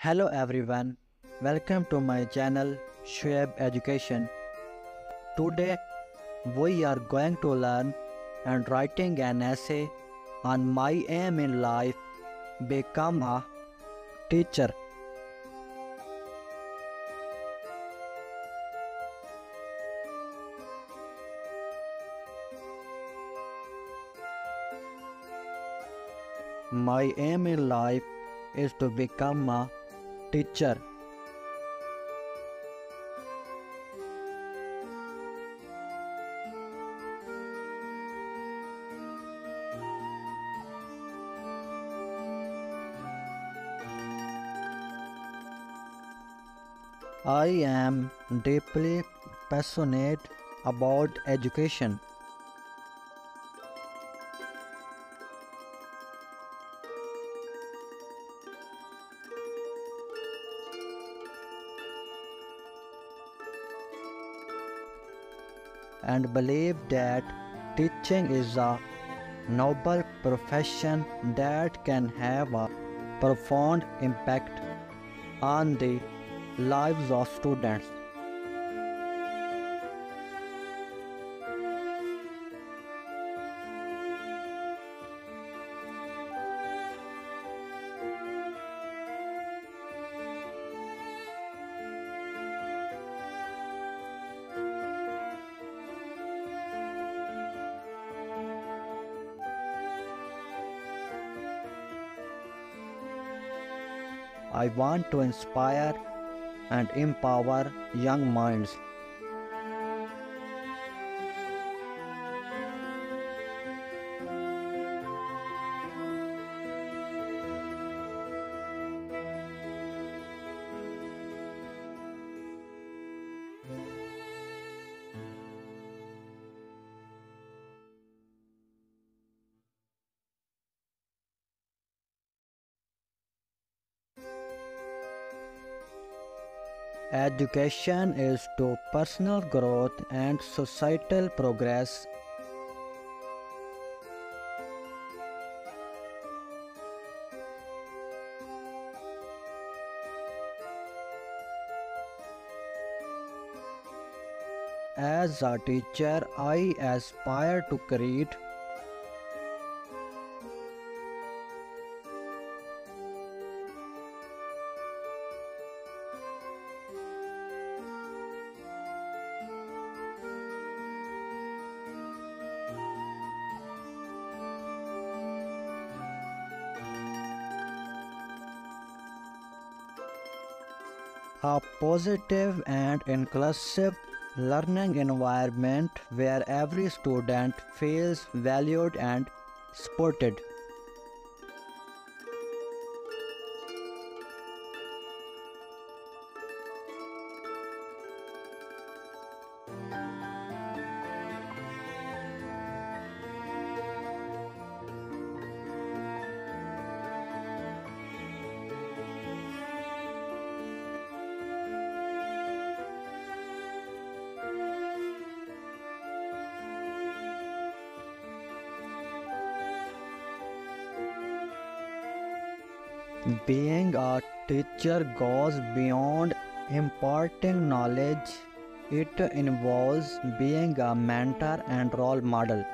Hello everyone, welcome to my channel Shoaib Education. Today we are going to learn and writing an essay on my aim in life, become a teacher. My aim in life is to become a teacher. I am deeply passionate about education. And believe that teaching is a noble profession that can have a profound impact on the lives of students. I want to inspire and empower young minds. Education is to personal growth and societal progress. As a teacher, I aspire to create a positive and inclusive learning environment where every student feels valued and supported. Being a teacher goes beyond imparting knowledge, it involves being a mentor and role model.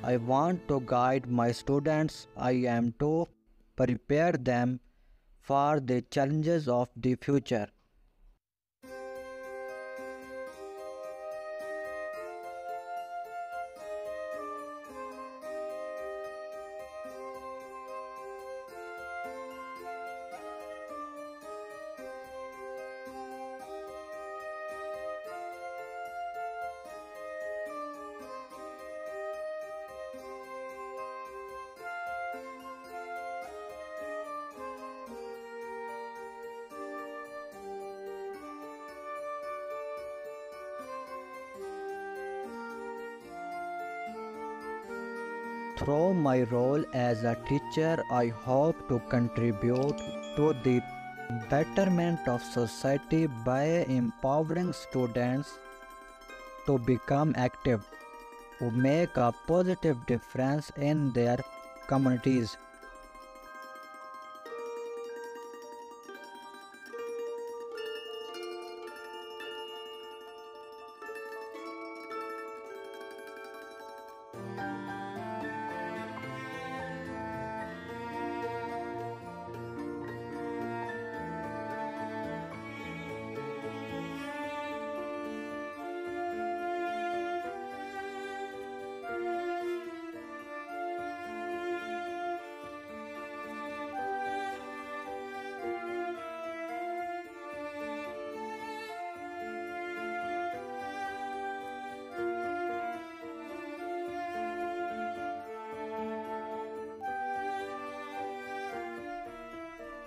I want to guide my students. I am to prepare them for the challenges of the future. Through my role as a teacher, I hope to contribute to the betterment of society by empowering students to become active, who make a positive difference in their communities.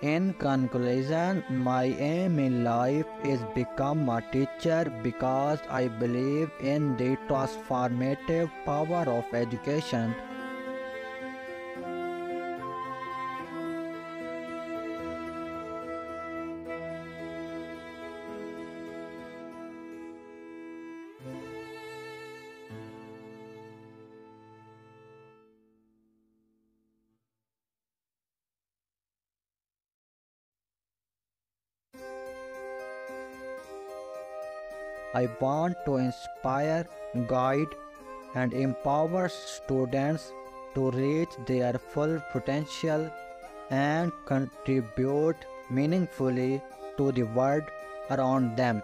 In conclusion, my aim in life is become a teacher because I believe in the transformative power of education. I want to inspire, guide, and empower students to reach their full potential and contribute meaningfully to the world around them.